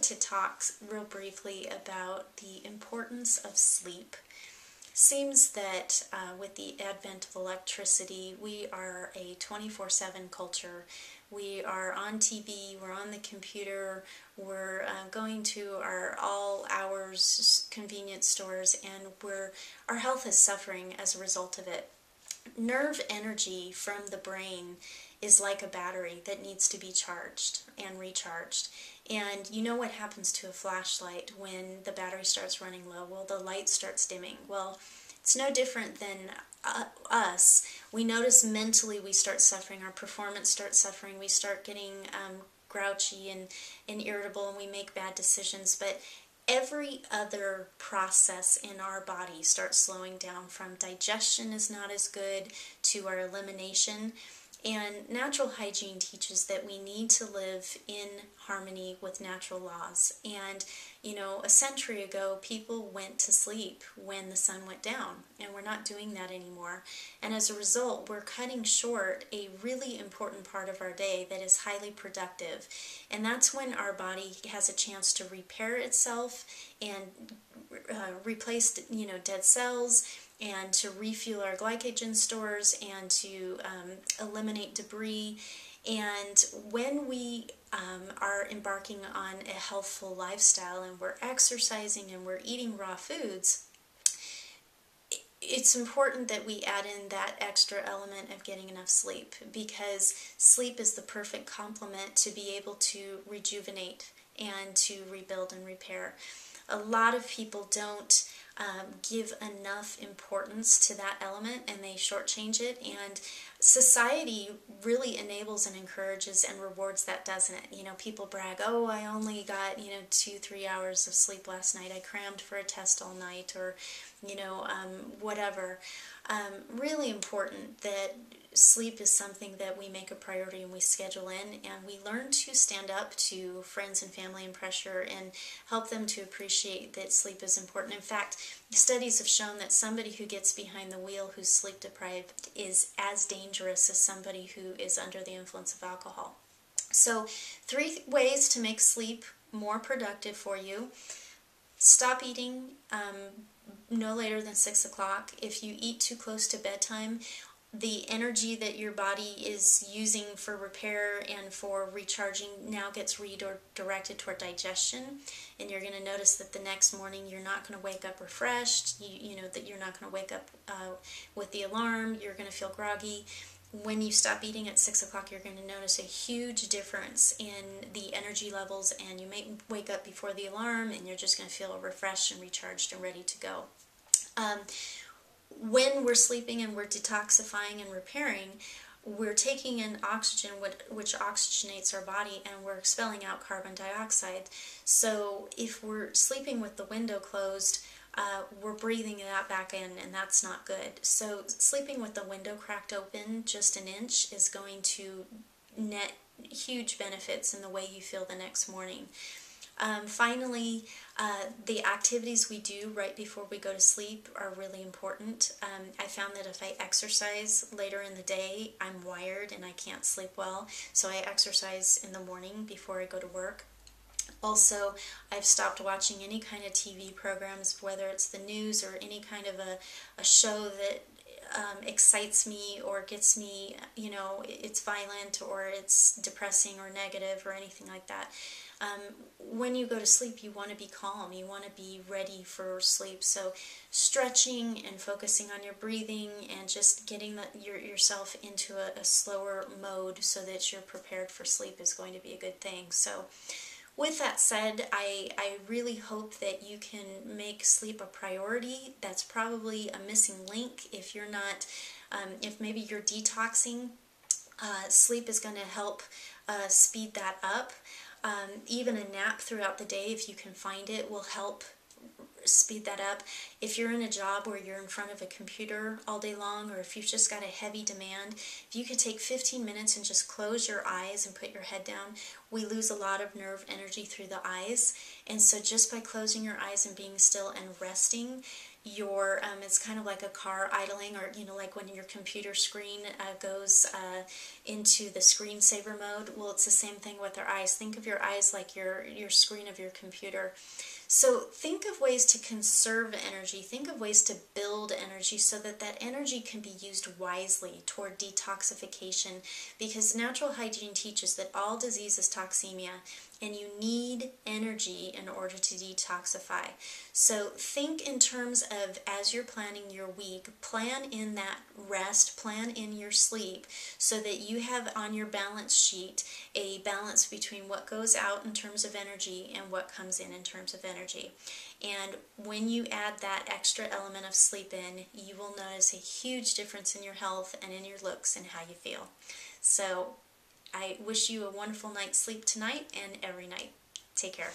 to talk real briefly about the importance of sleep. Seems that with the advent of electricity, we are a 24/7 culture. We are on TV, we're on the computer, we're going to our all hours convenience stores, and our health is suffering as a result of it. Nerve energy from the brain is like a battery that needs to be charged and recharged. And you know what happens to a flashlight when the battery starts running low? Well, the light starts dimming. Well, it's no different than us. We notice mentally we start suffering, our performance starts suffering, we start getting grouchy and irritable, and we make bad decisions. But every other process in our body starts slowing down, from digestion is not as good to our elimination. And natural hygiene teaches that we need to live in harmony with natural laws. And, you know, a century ago, people went to sleep when the sun went down, and we're not doing that anymore. And as a result, we're cutting short a really important part of our day that is highly productive. And that's when our body has a chance to repair itself and replace, dead cells, and to refuel our glycogen stores, and to eliminate debris. And when we are embarking on a healthful lifestyle, and we're exercising and we're eating raw foods, it's important that we add in that extra element of getting enough sleep, because sleep is the perfect complement to be able to rejuvenate and to rebuild and repair. A lot of people don't give enough importance to that element, and they shortchange it, and society really enables and encourages and rewards that, doesn't it? You know, people brag, oh, I only got 2-3 hours of sleep last night, I crammed for a test all night, or whatever. Really important that sleep is something that we make a priority and we schedule in, and we learn to stand up to friends and family and pressure and help them to appreciate that sleep is important. In fact, studies have shown that somebody who gets behind the wheel who's sleep deprived is as dangerous as somebody who is under the influence of alcohol. So 3 ways to make sleep more productive for you. Stop eating no later than 6 o'clock. If you eat too close to bedtime, the energy that your body is using for repair and for recharging now gets redirected toward digestion, and you're going to notice that the next morning you're not going to wake up refreshed. You know that you're not going to wake up with the alarm. You're going to feel groggy. When you stop eating at 6 o'clock, you're going to notice a huge difference in the energy levels, and you may wake up before the alarm, and you're just going to feel refreshed and recharged and ready to go. When we're sleeping and we're detoxifying and repairing, we're taking in oxygen, which oxygenates our body, and we're expelling out carbon dioxide. So if we're sleeping with the window closed, we're breathing that back in, and that's not good. So sleeping with the window cracked open just an inch is going to net huge benefits in the way you feel the next morning. Finally, the activities we do right before we go to sleep are really important. I found that if I exercise later in the day, I'm wired and I can't sleep well, so I exercise in the morning before I go to work. Also, I've stopped watching any kind of TV programs, whether it's the news or any kind of a show that excites me or gets me, it's violent or it's depressing or negative or anything like that. When you go to sleep, you want to be calm, you want to be ready for sleep. So stretching and focusing on your breathing and just getting yourself into a slower mode so that you're prepared for sleep is going to be a good thing. So with that said, I really hope that you can make sleep a priority. That's probably a missing link. If you're not, if maybe you're detoxing, sleep is going to help speed that up. Even a nap throughout the day, if you can find it, will help speed that up. If you're in a job where you're in front of a computer all day long, or if you've just got a heavy demand, if you could take 15 minutes and just close your eyes and put your head down, we lose a lot of nerve energy through the eyes. And so just by closing your eyes and being still and resting, it's kind of like a car idling, or like when your computer screen goes into the screensaver mode. Well, it's the same thing with our eyes. Think of your eyes like your screen of your computer. So think of ways to conserve energy. Think of ways to build energy so that that energy can be used wisely toward detoxification, because natural hygiene teaches that all disease is toxemia, and you need energy in order to detoxify. So think in terms of, as you're planning your week, plan in that rest, plan in your sleep, so that you have on your balance sheet a balance between what goes out in terms of energy and what comes in terms of energy. And when you add that extra element of sleep in, you will notice a huge difference in your health and in your looks and how you feel. So I wish you a wonderful night's sleep tonight and every night. Take care.